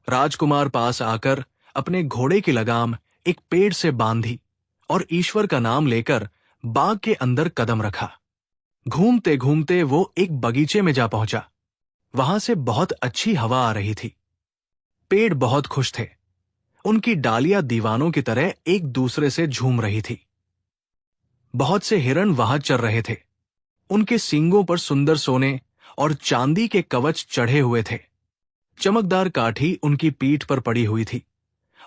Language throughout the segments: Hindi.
राजकुमार पास आकर अपने घोड़े की लगाम एक पेड़ से बांधी और ईश्वर का नाम लेकर बाग के अंदर कदम रखा। घूमते घूमते वो एक बगीचे में जा पहुंचा। वहां से बहुत अच्छी हवा आ रही थी। पेड़ बहुत खुश थे। उनकी डालियां दीवानों की तरह एक दूसरे से झूम रही थी। बहुत से हिरण वहां चर रहे थे। उनके सींगों पर सुंदर सोने और चांदी के कवच चढ़े हुए थे। चमकदार काठी उनकी पीठ पर पड़ी हुई थी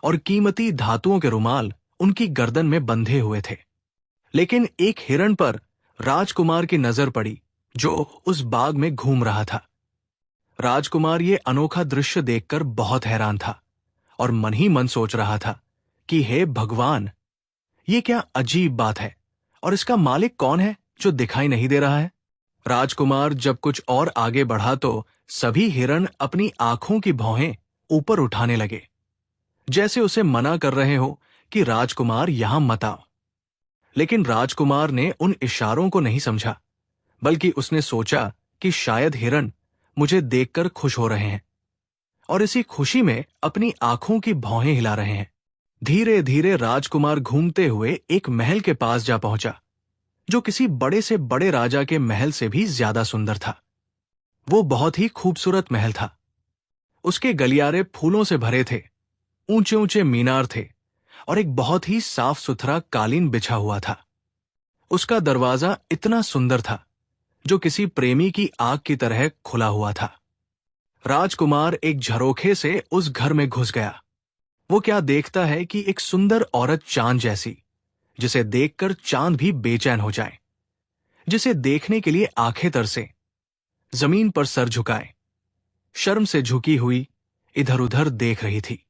और कीमती धातुओं के रुमाल उनकी गर्दन में बंधे हुए थे। लेकिन एक हिरण पर राजकुमार की नजर पड़ी, जो उस बाग में घूम रहा था। राजकुमार ये अनोखा दृश्य देखकर बहुत हैरान था और मन ही मन सोच रहा था कि हे भगवान, ये क्या अजीब बात है और इसका मालिक कौन है जो दिखाई नहीं दे रहा है। राजकुमार जब कुछ और आगे बढ़ा तो सभी हिरण अपनी आंखों की भौहें ऊपर उठाने लगे, जैसे उसे मना कर रहे हो कि राजकुमार यहां मत आओ। लेकिन राजकुमार ने उन इशारों को नहीं समझा, बल्कि उसने सोचा कि शायद हिरण मुझे देखकर खुश हो रहे हैं और इसी खुशी में अपनी आंखों की भौहें हिला रहे हैं। धीरे धीरे राजकुमार घूमते हुए एक महल के पास जा पहुंचा, जो किसी बड़े से बड़े राजा के महल से भी ज्यादा सुंदर था। वो बहुत ही खूबसूरत महल था। उसके गलियारे फूलों से भरे थे, ऊंचे ऊंचे मीनार थे और एक बहुत ही साफ सुथरा कालीन बिछा हुआ था। उसका दरवाजा इतना सुंदर था, जो किसी प्रेमी की आंख की तरह खुला हुआ था। राजकुमार एक झरोखे से उस घर में घुस गया। वो क्या देखता है कि एक सुंदर औरत चांद जैसी, जिसे देखकर चांद भी बेचैन हो जाए, जिसे देखने के लिए आंखें तरसे, जमीन पर सर झुकाए, शर्म से झुकी हुई इधर उधर देख रही थी।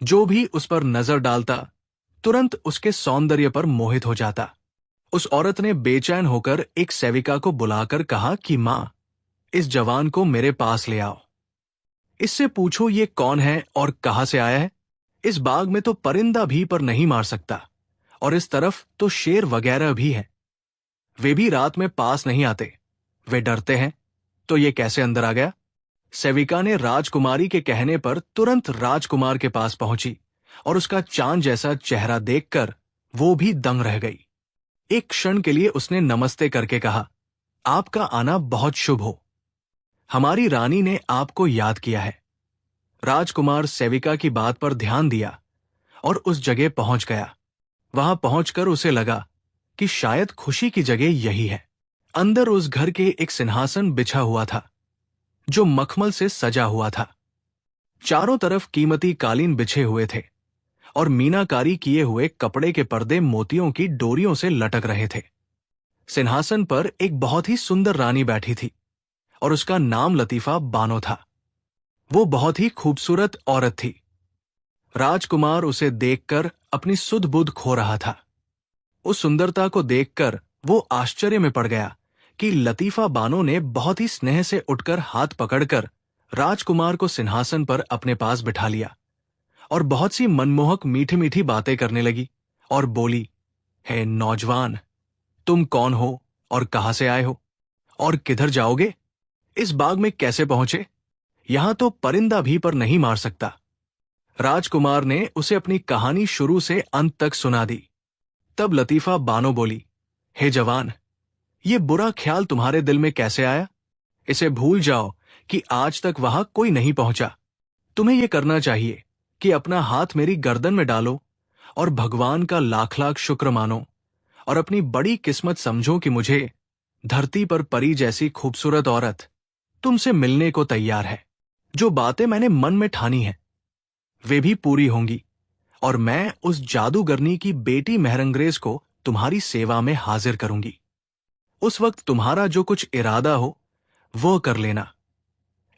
जो भी उस पर नजर डालता तुरंत उसके सौंदर्य पर मोहित हो जाता। उस औरत ने बेचैन होकर एक सेविका को बुलाकर कहा कि मां, इस जवान को मेरे पास ले आओ। इससे पूछो ये कौन है और कहां से आया है। इस बाग में तो परिंदा भी पर नहीं मार सकता और इस तरफ तो शेर वगैरह भी है। वे भी रात में पास नहीं आते, वे डरते हैं, तो ये कैसे अंदर आ गया। सेविका ने राजकुमारी के कहने पर तुरंत राजकुमार के पास पहुंची और उसका चांद जैसा चेहरा देखकर वो भी दंग रह गई। एक क्षण के लिए उसने नमस्ते करके कहा, आपका आना बहुत शुभ हो। हमारी रानी ने आपको याद किया है। राजकुमार सेविका की बात पर ध्यान दिया और उस जगह पहुंच गया। वहां पहुंचकर उसे लगा कि शायद खुशी की जगह यही है। अंदर उस घर के एक सिंहासन बिछा हुआ था, जो मखमल से सजा हुआ था। चारों तरफ कीमती कालीन बिछे हुए थे और मीनाकारी किए हुए कपड़े के पर्दे मोतियों की डोरियों से लटक रहे थे। सिंहासन पर एक बहुत ही सुंदर रानी बैठी थी और उसका नाम लतीफा बानो था। वो बहुत ही खूबसूरत औरत थी। राजकुमार उसे देखकर अपनी सुध बुध खो रहा था। उस सुंदरता को देखकर वो आश्चर्य में पड़ गया कि लतीफा बानो ने बहुत ही स्नेह से उठकर हाथ पकड़कर राजकुमार को सिंहासन पर अपने पास बिठा लिया और बहुत सी मनमोहक मीठी मीठी बातें करने लगी और बोली, हे नौजवान, तुम कौन हो और कहां से आए हो और किधर जाओगे। इस बाग में कैसे पहुंचे। यहां तो परिंदा भी पर नहीं मार सकता। राजकुमार ने उसे अपनी कहानी शुरू से अंत तक सुना दी। तब लतीफा बानो बोली, हे जवान, ये बुरा ख्याल तुम्हारे दिल में कैसे आया। इसे भूल जाओ कि आज तक वहां कोई नहीं पहुंचा। तुम्हें यह करना चाहिए कि अपना हाथ मेरी गर्दन में डालो और भगवान का लाख लाख शुक्र मानो और अपनी बड़ी किस्मत समझो कि मुझे धरती पर परी जैसी खूबसूरत औरत तुमसे मिलने को तैयार है। जो बातें मैंने मन में ठानी हैं, वे भी पूरी होंगी और मैं उस जादूगरनी की बेटी मेहरंग्रेज को तुम्हारी सेवा में हाजिर करूंगी। उस वक्त तुम्हारा जो कुछ इरादा हो वो कर लेना।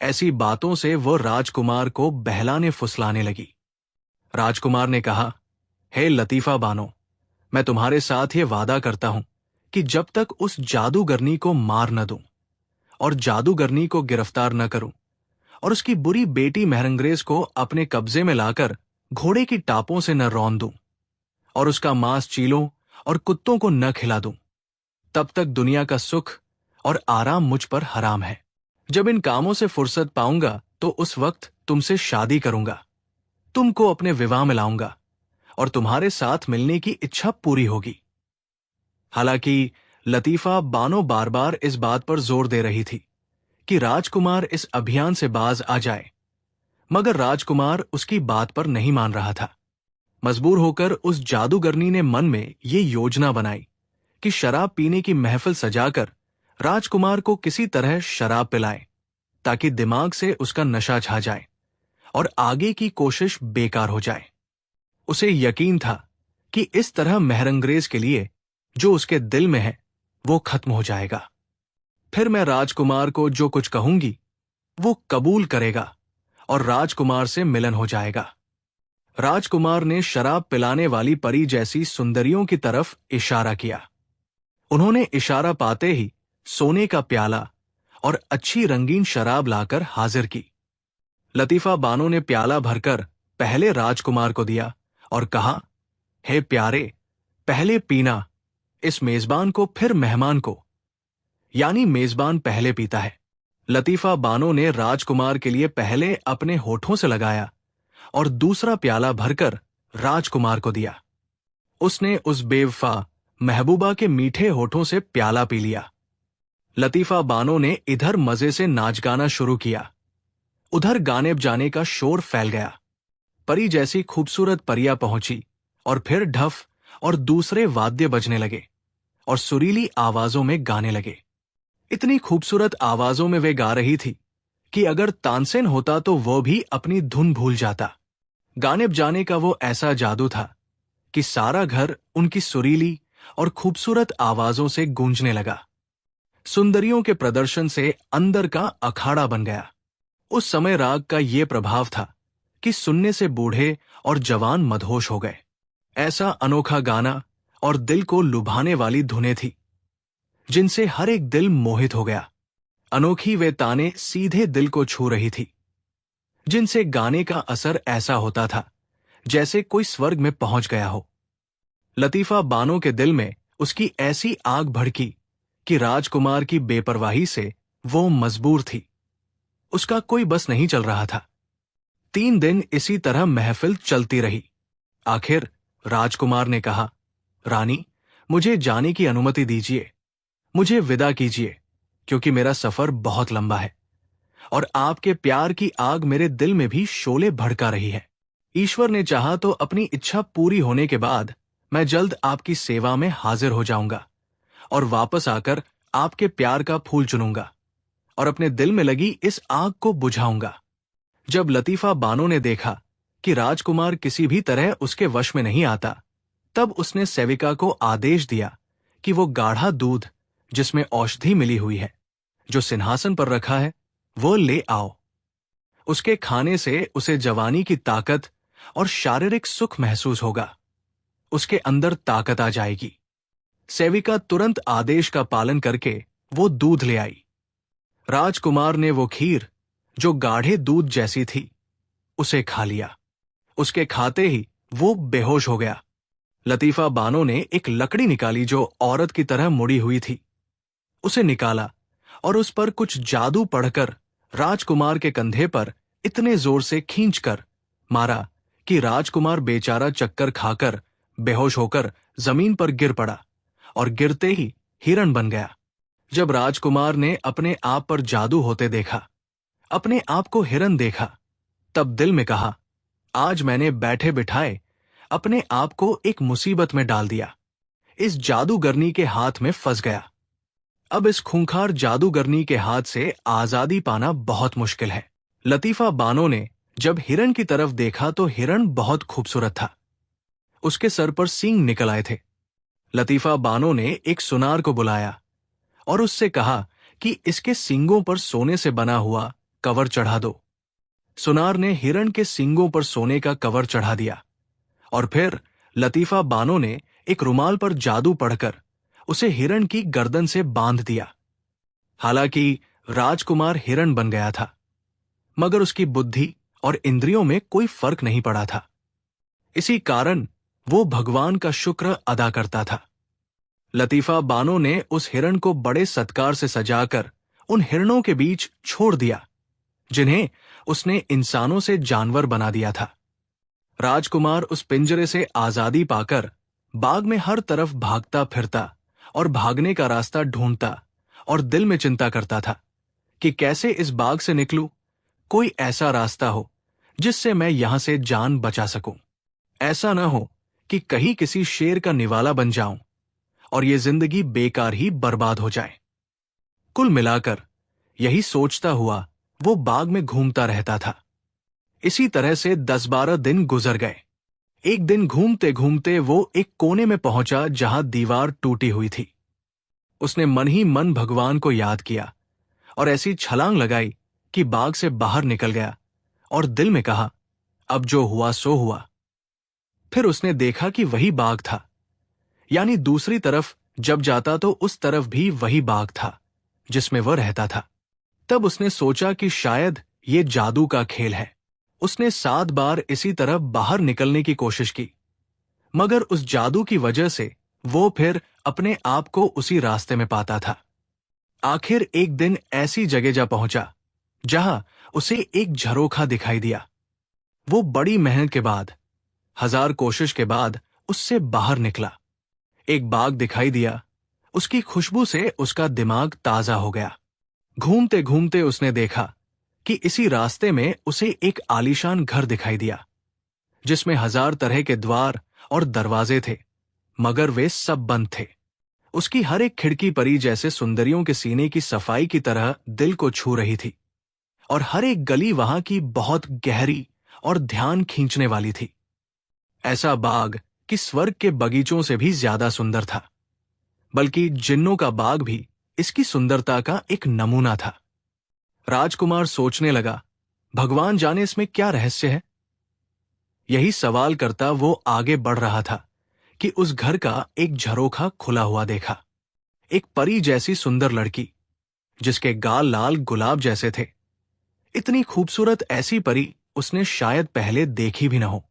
ऐसी बातों से वो राजकुमार को बहलाने फुसलाने लगी। राजकुमार ने कहा, हे लतीफा बानो, मैं तुम्हारे साथ ये वादा करता हूं कि जब तक उस जादूगरनी को मार न दूं और जादूगरनी को गिरफ्तार न करूं और उसकी बुरी बेटी मेहरंग्रेज को अपने कब्जे में लाकर घोड़े की टापों से न रौंद दूं और उसका मांस चीलों और कुत्तों को न खिला दूं, तब तक दुनिया का सुख और आराम मुझ पर हराम है। जब इन कामों से फुर्सत पाऊंगा तो उस वक्त तुमसे शादी करूंगा, तुमको अपने विवाह में लाऊंगा और तुम्हारे साथ मिलने की इच्छा पूरी होगी। हालांकि लतीफा बानो बार बार इस बात पर जोर दे रही थी कि राजकुमार इस अभियान से बाज आ जाए, मगर राजकुमार उसकी बात पर नहीं मान रहा था। मजबूर होकर उस जादूगरनी ने मन में ये योजना बनाई कि शराब पीने की महफिल सजाकर राजकुमार को किसी तरह शराब पिलाए, ताकि दिमाग से उसका नशा छा जाए और आगे की कोशिश बेकार हो जाए। उसे यकीन था कि इस तरह महरंगरेज के लिए जो उसके दिल में है वो खत्म हो जाएगा। फिर मैं राजकुमार को जो कुछ कहूंगी वो कबूल करेगा और राजकुमार से मिलन हो जाएगा। राजकुमार ने शराब पिलाने वाली परी जैसी सुंदरियों की तरफ इशारा किया। उन्होंने इशारा पाते ही सोने का प्याला और अच्छी रंगीन शराब लाकर हाजिर की। लतीफा बानो ने प्याला भरकर पहले राजकुमार को दिया और कहा, हे प्यारे, पहले पीना, इस मेजबान को फिर मेहमान को। यानी मेजबान पहले पीता है। लतीफा बानो ने राजकुमार के लिए पहले अपने होठों से लगाया और दूसरा प्याला भरकर राजकुमार को दिया। उसने उस बेवफा महबूबा के मीठे होठों से प्याला पी लिया। लतीफा बानो ने इधर मजे से नाच गाना शुरू किया, उधर गाने बजाने का शोर फैल गया। परी जैसी खूबसूरत परियां पहुंची और फिर ढफ और दूसरे वाद्य बजने लगे और सुरीली आवाजों में गाने लगे। इतनी खूबसूरत आवाजों में वे गा रही थी कि अगर तानसेन होता तो वो भी अपनी धुन भूल जाता। गाने बजाने का वो ऐसा जादू था कि सारा घर उनकी सुरीली और खूबसूरत आवाजों से गूंजने लगा। सुंदरियों के प्रदर्शन से अंदर का अखाड़ा बन गया। उस समय राग का ये प्रभाव था कि सुनने से बूढ़े और जवान मदहोश हो गए। ऐसा अनोखा गाना और दिल को लुभाने वाली धुनें थी जिनसे हर एक दिल मोहित हो गया। अनोखी वे ताने सीधे दिल को छू रही थी, जिनसे गाने का असर ऐसा होता था जैसे कोई स्वर्ग में पहुंच गया हो। लतीफा बानो के दिल में उसकी ऐसी आग भड़की कि राजकुमार की बेपरवाही से वो मजबूर थी। उसका कोई बस नहीं चल रहा था। 3 दिन इसी तरह महफिल चलती रही। आखिर राजकुमार ने कहा, रानी, मुझे जाने की अनुमति दीजिए, मुझे विदा कीजिए, क्योंकि मेरा सफर बहुत लंबा है और आपके प्यार की आग मेरे दिल में भी शोले भड़का रही है। ईश्वर ने चाहा तो अपनी इच्छा पूरी होने के बाद मैं जल्द आपकी सेवा में हाजिर हो जाऊंगा और वापस आकर आपके प्यार का फूल चुनूंगा और अपने दिल में लगी इस आग को बुझाऊंगा। जब लतीफा बानो ने देखा कि राजकुमार किसी भी तरह उसके वश में नहीं आता, तब उसने सेविका को आदेश दिया कि वो गाढ़ा दूध जिसमें औषधि मिली हुई है, जो सिंहासन पर रखा है, वो ले आओ। उसके खाने से उसे जवानी की ताकत और शारीरिक सुख महसूस होगा। उसके अंदर ताकत आ जाएगी। सेविका तुरंत आदेश का पालन करके वो दूध ले आई। राजकुमार ने वो खीर, जो गाढ़े दूध जैसी थी, उसे खा लिया। उसके खाते ही वो बेहोश हो गया। लतीफा बानो ने एक लकड़ी निकाली जो औरत की तरह मुड़ी हुई थी। उसे निकाला और उस पर कुछ जादू पढ़कर राजकुमार के कंधे पर इतने जोर से खींचकर मारा कि राजकुमार बेचारा चक्कर खाकर बेहोश होकर जमीन पर गिर पड़ा और गिरते ही हिरण बन गया। जब राजकुमार ने अपने आप पर जादू होते देखा, अपने आप को हिरण देखा, तब दिल में कहा, आज मैंने बैठे बिठाए अपने आप को एक मुसीबत में डाल दिया। इस जादूगरनी के हाथ में फंस गया। अब इस खूंखार जादूगरनी के हाथ से आजादी पाना बहुत मुश्किल है। लतीफा बानो ने जब हिरण की तरफ देखा तो हिरण बहुत खूबसूरत था। उसके सर पर सींग निकल आए थे। लतीफा बानो ने एक सुनार को बुलाया और उससे कहा कि इसके सींगों पर सोने से बना हुआ कवर चढ़ा दो। सुनार ने हिरण के सींगों पर सोने का कवर चढ़ा दिया और फिर लतीफा बानो ने एक रुमाल पर जादू पढ़कर उसे हिरण की गर्दन से बांध दिया। हालांकि राजकुमार हिरण बन गया था, मगर उसकी बुद्धि और इंद्रियों में कोई फर्क नहीं पड़ा था। इसी कारण वो भगवान का शुक्र अदा करता था। लतीफा बानो ने उस हिरण को बड़े सत्कार से सजाकर उन हिरणों के बीच छोड़ दिया, जिन्हें उसने इंसानों से जानवर बना दिया था। राजकुमार उस पिंजरे से आजादी पाकर बाग में हर तरफ भागता फिरता और भागने का रास्ता ढूंढता और दिल में चिंता करता था कि कैसे इस बाग से निकलूं, कोई ऐसा रास्ता हो जिससे मैं यहां से जान बचा सकूं। ऐसा न हो कि कहीं किसी शेर का निवाला बन जाऊं और ये जिंदगी बेकार ही बर्बाद हो जाए। कुल मिलाकर यही सोचता हुआ वो बाग में घूमता रहता था। इसी तरह से 10-12 दिन गुजर गए। एक दिन घूमते घूमते वो एक कोने में पहुंचा जहां दीवार टूटी हुई थी। उसने मन ही मन भगवान को याद किया और ऐसी छलांग लगाई कि बाग से बाहर निकल गया और दिल में कहा, अब जो हुआ सो हुआ। फिर उसने देखा कि वही बाग था, यानी दूसरी तरफ जब जाता तो उस तरफ भी वही बाग था जिसमें वह रहता था। तब उसने सोचा कि शायद ये जादू का खेल है। उसने 7 बार इसी तरफ बाहर निकलने की कोशिश की, मगर उस जादू की वजह से वो फिर अपने आप को उसी रास्ते में पाता था। आखिर एक दिन ऐसी जगह जा पहुंचा जहां उसे एक झरोखा दिखाई दिया। वो बड़ी मेहनत के बाद, 1000 कोशिश के बाद उससे बाहर निकला। एक बाग दिखाई दिया। उसकी खुशबू से उसका दिमाग ताजा हो गया। घूमते घूमते उसने देखा कि इसी रास्ते में उसे एक आलीशान घर दिखाई दिया जिसमें 1000 तरह के द्वार और दरवाजे थे, मगर वे सब बंद थे। उसकी हर एक खिड़की परी जैसे सुंदरियों के सीने की सफाई की तरह दिल को छू रही थी और हर एक गली वहां की बहुत गहरी और ध्यान खींचने वाली थी। ऐसा बाग कि स्वर्ग के बगीचों से भी ज्यादा सुंदर था, बल्कि जिन्नों का बाग भी इसकी सुंदरता का एक नमूना था। राजकुमार सोचने लगा, भगवान जाने इसमें क्या रहस्य है। यही सवाल करता वो आगे बढ़ रहा था कि उस घर का एक झरोखा खुला हुआ देखा। एक परी जैसी सुंदर लड़की जिसके गाल लाल गुलाब जैसे थे। इतनी खूबसूरत ऐसी परी उसने शायद पहले देखी भी न हो।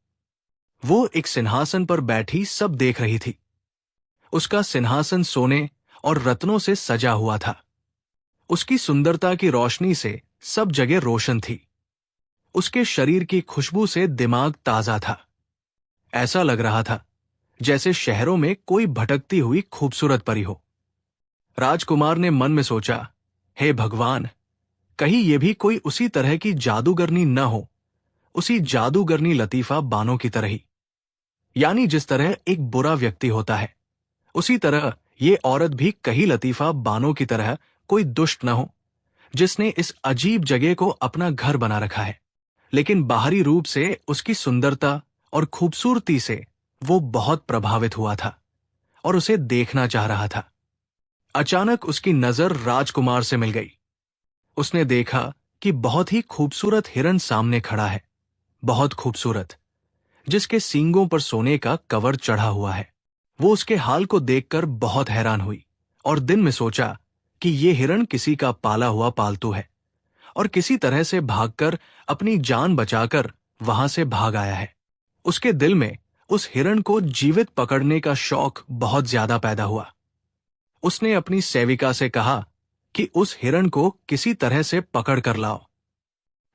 वो एक सिंहासन पर बैठी सब देख रही थी। उसका सिंहासन सोने और रत्नों से सजा हुआ था। उसकी सुंदरता की रोशनी से सब जगह रोशन थी। उसके शरीर की खुशबू से दिमाग ताजा था। ऐसा लग रहा था जैसे शहरों में कोई भटकती हुई खूबसूरत परी हो। राजकुमार ने मन में सोचा, हे भगवान, कहीं ये भी कोई उसी तरह की जादूगरनी न हो, उसी जादूगरनी लतीफा बानो की तरह ही। यानी जिस तरह एक बुरा व्यक्ति होता है, उसी तरह ये औरत भी कहीं लतीफा बानो की तरह कोई दुष्ट न हो, जिसने इस अजीब जगह को अपना घर बना रखा है। लेकिन बाहरी रूप से उसकी सुंदरता और खूबसूरती से वो बहुत प्रभावित हुआ था और उसे देखना चाह रहा था। अचानक उसकी नजर राजकुमार से मिल गई। उसने देखा कि बहुत ही खूबसूरत हिरन सामने खड़ा है, बहुत खूबसूरत, जिसके सींगों पर सोने का कवर चढ़ा हुआ है। वो उसके हाल को देखकर बहुत हैरान हुई और दिन में सोचा कि ये हिरन किसी का पाला हुआ पालतू है और किसी तरह से भागकर अपनी जान बचाकर वहां से भाग आया है। उसके दिल में उस हिरन को जीवित पकड़ने का शौक बहुत ज्यादा पैदा हुआ। उसने अपनी सेविका से कहा कि उस हिरन को किसी तरह से पकड़ कर लाओ।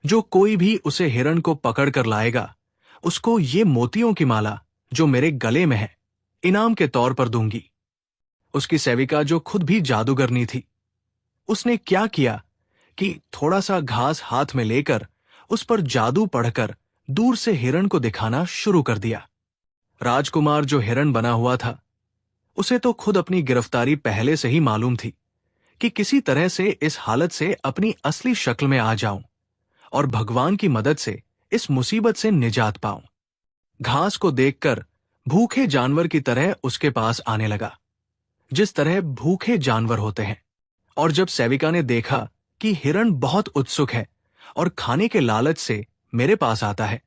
जो कोई भी उसे हिरन को पकड़ कर लाएगा, उसको ये मोतियों की माला जो मेरे गले में है, इनाम के तौर पर दूंगी। उसकी सेविका जो खुद भी जादूगरनी थी, उसने क्या किया कि थोड़ा सा घास हाथ में लेकर उस पर जादू पढ़कर दूर से हिरन को दिखाना शुरू कर दिया। राजकुमार जो हिरन बना हुआ था, उसे तो खुद अपनी गिरफ्तारी पहले से ही मालूम थी कि किसी तरह से इस हालत से अपनी असली शक्ल में आ जाऊं और भगवान की मदद से इस मुसीबत से निजात पाऊं। घास को देखकर भूखे जानवर की तरह उसके पास आने लगा, जिस तरह भूखे जानवर होते हैं। और जब सेविका ने देखा कि हिरन बहुत उत्सुक है और खाने के लालच से मेरे पास आता है,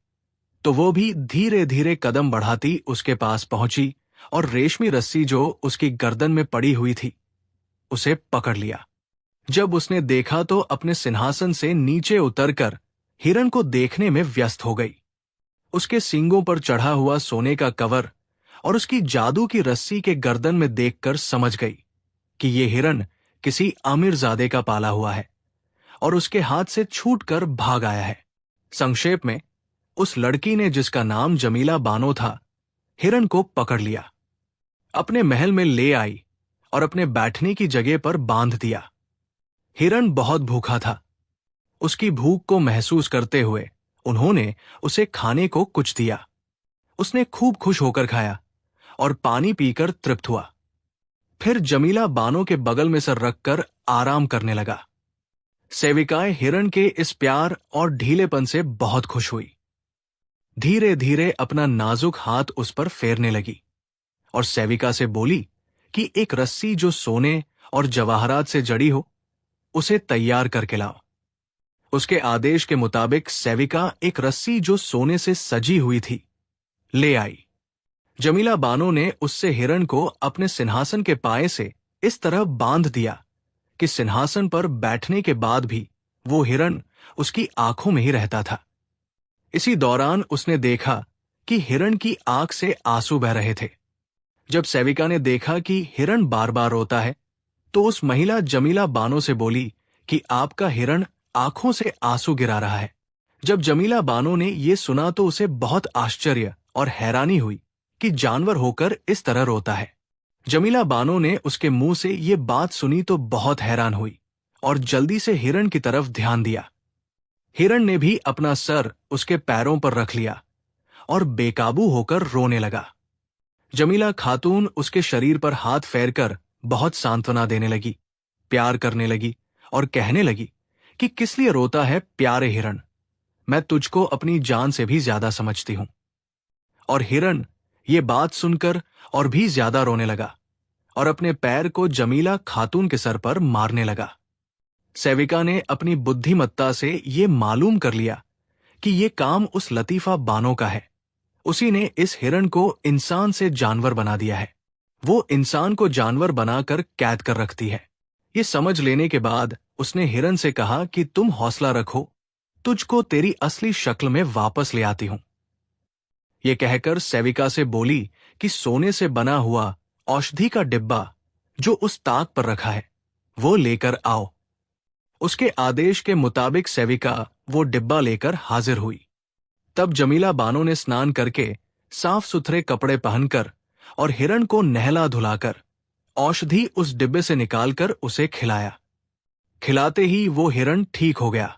तो वो भी धीरे धीरे कदम बढ़ाती उसके पास पहुंची और रेशमी रस्सी जो उसकी गर्दन में पड़ी हुई थी, उसे पकड़ लिया। जब उसने देखा तो अपने सिंहासन से नीचे उतरकर हिरन को देखने में व्यस्त हो गई। उसके सींगों पर चढ़ा हुआ सोने का कवर और उसकी जादू की रस्सी के गर्दन में देखकर समझ गई कि ये हिरन किसी आमिरजादे का पाला हुआ है और उसके हाथ से छूटकर भाग आया है। संक्षेप में, उस लड़की ने जिसका नाम जमीला बानो था, हिरण को पकड़ लिया, अपने महल में ले आई और अपने बैठने की जगह पर बांध दिया। हिरण बहुत भूखा था। उसकी भूख को महसूस करते हुए उन्होंने उसे खाने को कुछ दिया। उसने खूब खुश होकर खाया और पानी पीकर तृप्त हुआ। फिर जमीला बानो के बगल में सर रखकर आराम करने लगा। सेविकाएं हिरण के इस प्यार और ढीलेपन से बहुत खुश हुई। धीरे धीरे अपना नाजुक हाथ उस पर फेरने लगी और सेविका से बोली कि एक रस्सी जो सोने और जवाहरात से जड़ी हो, उसे तैयार करके लाओ। उसके आदेश के मुताबिक सेविका एक रस्सी जो सोने से सजी हुई थी ले आई। जमीला बानो ने उससे हिरण को अपने सिंहासन के पाए से इस तरह बांध दिया कि सिंहासन पर बैठने के बाद भी वो हिरण उसकी आंखों में ही रहता था। इसी दौरान उसने देखा कि हिरण की आंख से आंसू बह रहे थे। जब सेविका ने देखा कि हिरण बार बार रोता है, तो उस महिला जमीला बानो से बोली कि आपका हिरण आंखों से आंसू गिरा रहा है। जब जमीला बानो ने यह सुना तो उसे बहुत आश्चर्य और हैरानी हुई कि जानवर होकर इस तरह रोता है। जमीला बानो ने उसके मुंह से ये बात सुनी तो बहुत हैरान हुई और जल्दी से हिरण की तरफ ध्यान दिया। हिरण ने भी अपना सर उसके पैरों पर रख लिया और बेकाबू होकर रोने लगा। जमीला खातून उसके शरीर पर हाथ फेरकर बहुत सांत्वना देने लगी, प्यार करने लगी और कहने लगी कि किस लिए रोता है प्यारे हिरण, मैं तुझको अपनी जान से भी ज्यादा समझती हूं। और हिरण ये बात सुनकर और भी ज्यादा रोने लगा और अपने पैर को जमीला खातून के सर पर मारने लगा। सेविका ने अपनी बुद्धिमत्ता से ये मालूम कर लिया कि ये काम उस लतीफा बानो का है। उसी ने इस हिरण को इंसान से जानवर बना दिया है। वो इंसान को जानवर बनाकर कैद कर रखती है। ये समझ लेने के बाद उसने हिरण से कहा कि तुम हौसला रखो, तुझको तेरी असली शक्ल में वापस ले आती हूं। ये कहकर सेविका से बोली कि सोने से बना हुआ औषधि का डिब्बा जो उस ताक पर रखा है, वो लेकर आओ। उसके आदेश के मुताबिक सेविका वो डिब्बा लेकर हाजिर हुई। तब जमीला बानो ने स्नान करके साफ सुथरे कपड़े पहनकर और हिरण को नहला धुलाकर औषधि उस डिब्बे से निकालकर उसे खिलाया। खिलाते ही वो हिरण ठीक हो गया।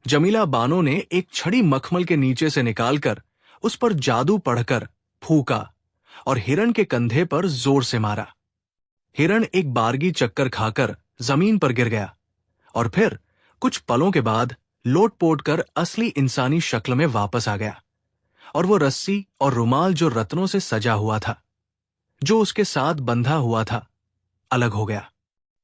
जमीला बानो ने एक छड़ी मखमल के नीचे से निकालकर उस पर जादू पढ़कर फूका और हिरण के कंधे पर जोर से मारा। हिरण एक बारगी चक्कर खाकर जमीन पर गिर गया और फिर कुछ पलों के बाद लोटपोट कर असली इंसानी शक्ल में वापस आ गया और वो रस्सी और रुमाल जो रत्नों से सजा हुआ था, जो उसके साथ बंधा हुआ था, अलग हो गया।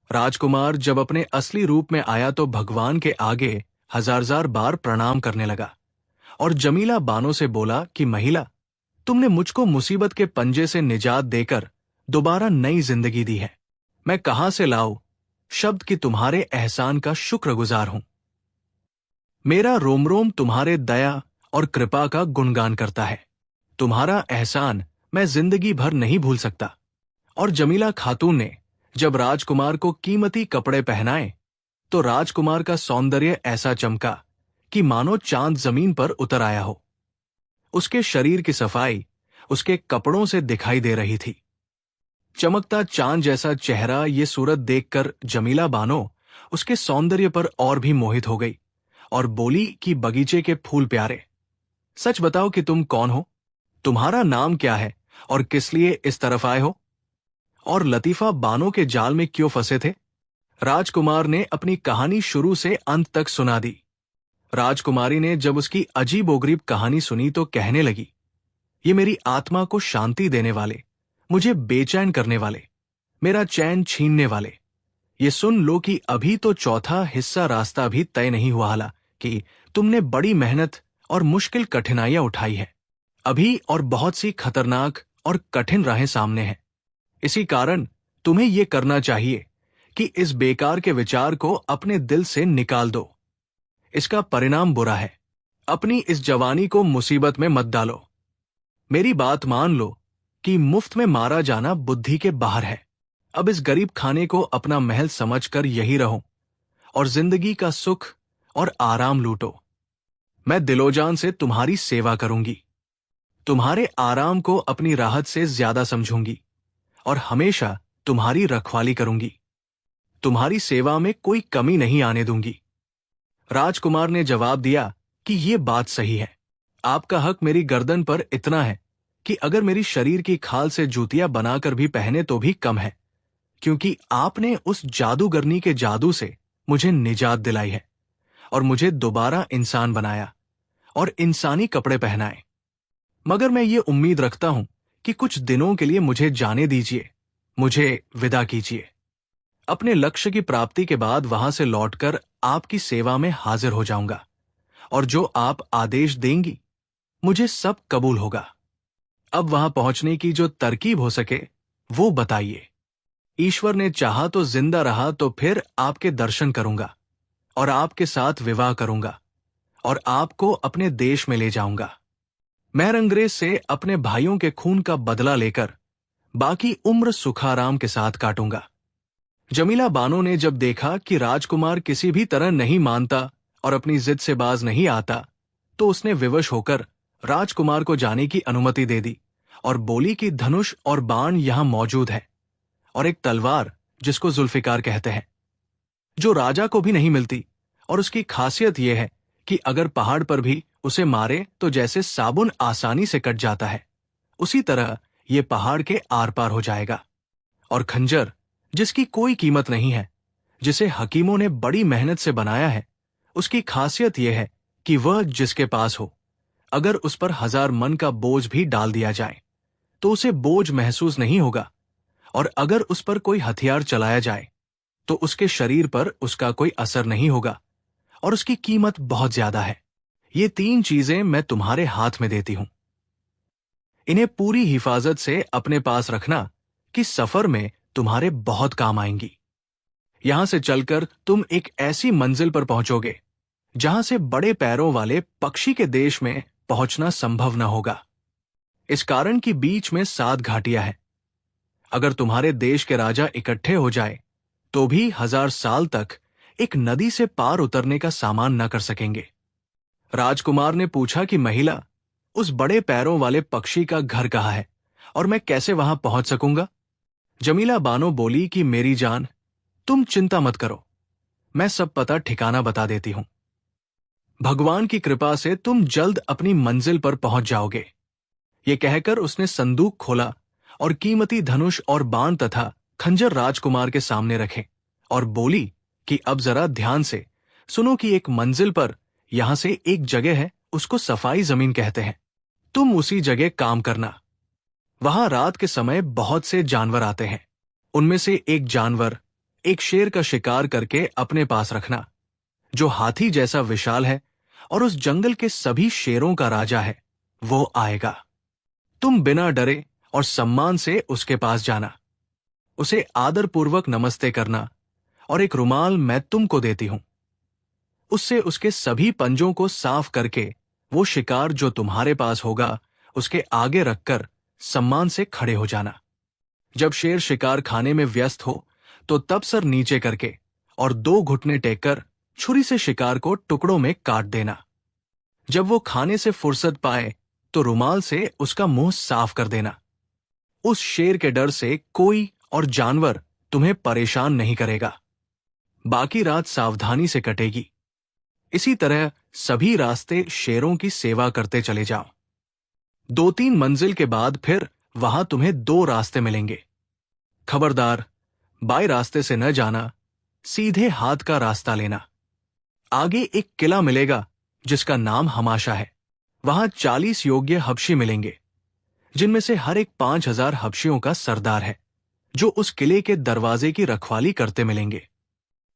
राजकुमार जब अपने असली रूप में आया तो भगवान के आगे हजार बार प्रणाम करने लगा और जमीला बानो से बोला कि महिला, तुमने मुझको मुसीबत के पंजे से निजात देकर दोबारा नई जिंदगी दी है। मैं कहां से लाऊं शब्द कि तुम्हारे एहसान का शुक्रगुजार हूं। मेरा रोम रोम तुम्हारे दया और कृपा का गुणगान करता है। तुम्हारा एहसान मैं जिंदगी भर नहीं भूल सकता। और जमीला खातून ने जब राजकुमार को कीमती कपड़े पहनाए तो राजकुमार का सौंदर्य ऐसा चमका कि मानो चांद जमीन पर उतर आया हो। उसके शरीर की सफाई उसके कपड़ों से दिखाई दे रही थी। चमकता चांद जैसा चेहरा, ये सूरत देखकर जमीला बानो उसके सौंदर्य पर और भी मोहित हो गई और बोली कि बगीचे के फूल प्यारे, सच बताओ कि तुम कौन हो, तुम्हारा नाम क्या है और किस लिए इस तरफ आए हो, और लतीफा बानो के जाल में क्यों फंसे थे। राजकुमार ने अपनी कहानी शुरू से अंत तक सुना दी। राजकुमारी ने जब उसकी अजीबोगरीब कहानी सुनी तो कहने लगी, ये मेरी आत्मा को शांति देने वाले, मुझे बेचैन करने वाले, मेरा चैन छीनने वाले, ये सुन लो कि अभी तो चौथा हिस्सा रास्ता भी तय नहीं हुआ हाला कि तुमने बड़ी मेहनत और मुश्किल कठिनाइयां उठाई है। अभी और बहुत सी खतरनाक और कठिन राहें सामने हैं। इसी कारण तुम्हें यह करना चाहिए कि इस बेकार के विचार को अपने दिल से निकाल दो। इसका परिणाम बुरा है। अपनी इस जवानी को मुसीबत में मत डालो। मेरी बात मान लो कि मुफ्त में मारा जाना बुद्धि के बाहर है। अब इस गरीब खाने को अपना महल समझकर यही रहो और जिंदगी का सुख और आराम लूटो। मैं दिलोजान से तुम्हारी सेवा करूंगी, तुम्हारे आराम को अपनी राहत से ज्यादा समझूंगी और हमेशा तुम्हारी रखवाली करूंगी। तुम्हारी सेवा में कोई कमी नहीं आने दूंगी। राजकुमार ने जवाब दिया कि ये बात सही है। आपका हक मेरी गर्दन पर इतना है कि अगर मेरी शरीर की खाल से जूतियां बनाकर भी पहने तो भी कम है, क्योंकि आपने उस जादूगरनी के जादू से मुझे निजात दिलाई है और मुझे दोबारा इंसान बनाया और इंसानी कपड़े पहनाए। मगर मैं ये उम्मीद रखता हूं कि कुछ दिनों के लिए मुझे जाने दीजिए, मुझे विदा कीजिए। अपने लक्ष्य की प्राप्ति के बाद वहां से लौटकर आपकी सेवा में हाजिर हो जाऊंगा और जो आप आदेश देंगी मुझे सब कबूल होगा। अब वहां पहुंचने की जो तरकीब हो सके वो बताइए। ईश्वर ने चाहा तो जिंदा रहा तो फिर आपके दर्शन करूंगा और आपके साथ विवाह करूंगा और आपको अपने देश में ले जाऊंगा। मैं रंगरेज से अपने भाइयों के खून का बदला लेकर बाकी उम्र सुखाराम के साथ काटूंगा। जमीला बानो ने जब देखा कि राजकुमार किसी भी तरह नहीं मानता और अपनी जिद से बाज नहीं आता, तो उसने विवश होकर राजकुमार को जाने की अनुमति दे दी और बोली कि धनुष और बाण यहां मौजूद है और एक तलवार जिसको जुल्फिकार कहते हैं, जो राजा को भी नहीं मिलती, और उसकी खासियत यह है कि अगर पहाड़ पर भी उसे मारे तो जैसे साबुन आसानी से कट जाता है, उसी तरह ये पहाड़ के आर पार हो जाएगा। और खंजर जिसकी कोई कीमत नहीं है, जिसे हकीमों ने बड़ी मेहनत से बनाया है, उसकी खासियत यह है कि वह जिसके पास हो, अगर उस पर 1000 मन का बोझ भी डाल दिया जाए तो उसे बोझ महसूस नहीं होगा, और अगर उस पर कोई हथियार चलाया जाए तो उसके शरीर पर उसका कोई असर नहीं होगा, और उसकी कीमत बहुत ज्यादा है। ये 3 चीजें मैं तुम्हारे हाथ में देती हूं। इन्हें पूरी हिफाजत से अपने पास रखना कि सफर में तुम्हारे बहुत काम आएंगी। यहां से चलकर तुम एक ऐसी मंजिल पर पहुंचोगे जहां से बड़े पैरों वाले पक्षी के देश में पहुंचना संभव न होगा, इस कारण कि बीच में 7 घाटियां हैं। अगर तुम्हारे देश के राजा इकट्ठे हो जाए तो भी 1000 साल तक एक नदी से पार उतरने का सामान न कर सकेंगे। राजकुमार ने पूछा कि महिला, उस बड़े पैरों वाले पक्षी का घर कहाँ है और मैं कैसे वहां पहुंच सकूंगा? जमीला बानो बोली कि मेरी जान, तुम चिंता मत करो, मैं सब पता ठिकाना बता देती हूं। भगवान की कृपा से तुम जल्द अपनी मंजिल पर पहुंच जाओगे। ये कहकर उसने संदूक खोला और कीमती धनुष और बाण तथा खंजर राजकुमार के सामने रखे और बोली कि अब जरा ध्यान से सुनो कि एक मंजिल पर यहां से एक जगह है, उसको सफाई जमीन कहते हैं। तुम उसी जगह काम करना। वहां रात के समय बहुत से जानवर आते हैं। उनमें से एक जानवर एक शेर का शिकार करके अपने पास रखना, जो हाथी जैसा विशाल है और उस जंगल के सभी शेरों का राजा है। वो आएगा। तुम बिना डरे और सम्मान से उसके पास जाना, उसे आदरपूर्वक नमस्ते करना और एक रुमाल मैं तुमको देती हूं। उससे उसके सभी पंजों को साफ करके वो शिकार जो तुम्हारे पास होगा उसके आगे रखकर सम्मान से खड़े हो जाना। जब शेर शिकार खाने में व्यस्त हो तो तब सर नीचे करके और 2 घुटने टेककर छुरी से शिकार को टुकड़ों में काट देना। जब वो खाने से फुर्सत पाए तो रुमाल से उसका मुंह साफ कर देना। उस शेर के डर से कोई और जानवर तुम्हें परेशान नहीं करेगा। बाकी रात सावधानी से कटेगी। इसी तरह सभी रास्ते शेरों की सेवा करते चले जाओ। 2-3 मंजिल के बाद फिर वहां तुम्हें 2 रास्ते मिलेंगे। खबरदार, बाएं रास्ते से न जाना, सीधे हाथ का रास्ता लेना। आगे एक किला मिलेगा जिसका नाम हमाशा है। वहां 40 योग्य हबशी मिलेंगे, जिनमें से हर एक 5000 हबशियों का सरदार है, जो उस किले के दरवाजे की रखवाली करते मिलेंगे।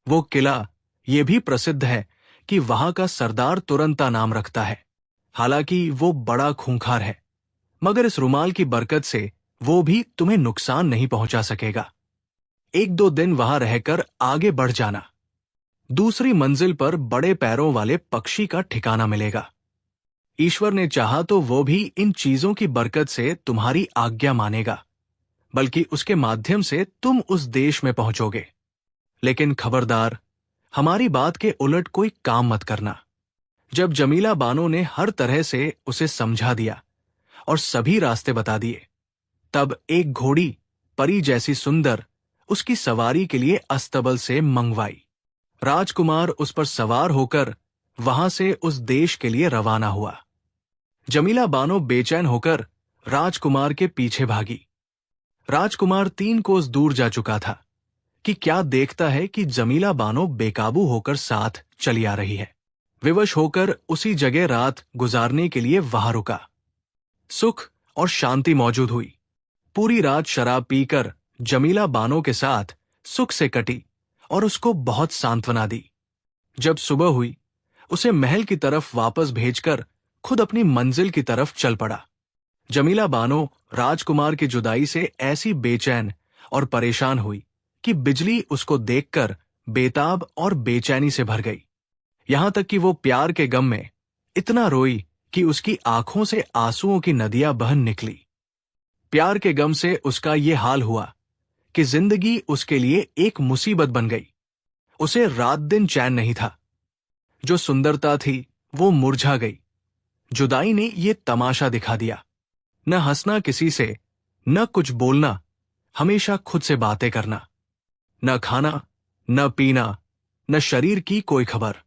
वो किला ये भी प्रसिद्ध है कि वहां का सरदार तुरंता नाम रखता है। हालांकि वो बड़ा खूंखार है, मगर इस रुमाल की बरकत से वो भी तुम्हें नुकसान नहीं पहुंचा सकेगा। 1-2 दिन वहां रहकर आगे बढ़ जाना। दूसरी मंजिल पर बड़े पैरों वाले पक्षी का ठिकाना मिलेगा। ईश्वर ने चाहा तो वो भी इन चीजों की बरकत से तुम्हारी आज्ञा मानेगा, बल्कि उसके माध्यम से तुम उस देश में पहुंचोगे। लेकिन खबरदार, हमारी बात के उलट कोई काम मत करना। जब जमीला बानो ने हर तरह से उसे समझा दिया और सभी रास्ते बता दिए, तब एक घोड़ी परी जैसी सुंदर उसकी सवारी के लिए अस्तबल से मंगवाई। राजकुमार उस पर सवार होकर वहां से उस देश के लिए रवाना हुआ। जमीला बानो बेचैन होकर राजकुमार के पीछे भागी। राजकुमार 3 कोस दूर जा चुका था कि क्या देखता है कि जमीला बानो बेकाबू होकर साथ चली आ रही है। विवश होकर उसी जगह रात गुजारने के लिए वहां रुका। सुख और शांति मौजूद हुई। पूरी रात शराब पीकर जमीला बानो के साथ सुख से कटी और उसको बहुत सांत्वना दी। जब सुबह हुई, उसे महल की तरफ वापस भेजकर खुद अपनी मंजिल की तरफ चल पड़ा। जमीला बानो राजकुमार की जुदाई से ऐसी बेचैन और परेशान हुई कि बिजली उसको देखकर बेताब और बेचैनी से भर गई। यहां तक कि वो प्यार के गम में इतना रोई कि उसकी आंखों से आंसुओं की नदियां बहन निकली। प्यार के गम से उसका ये हाल हुआ कि जिंदगी उसके लिए एक मुसीबत बन गई। उसे रात दिन चैन नहीं था। जो सुंदरता थी वो मुरझा गई। जुदाई ने ये तमाशा दिखा दिया। न हंसना किसी से, न कुछ बोलना, हमेशा खुद से बातें करना। न खाना, न पीना, न शरीर की कोई खबर।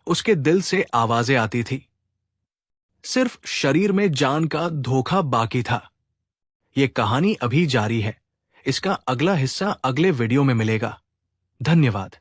उसके दिल से आवाजें आती थी। सिर्फ शरीर में जान का धोखा बाकी था। ये कहानी अभी जारी है। इसका अगला हिस्सा अगले वीडियो में मिलेगा। धन्यवाद।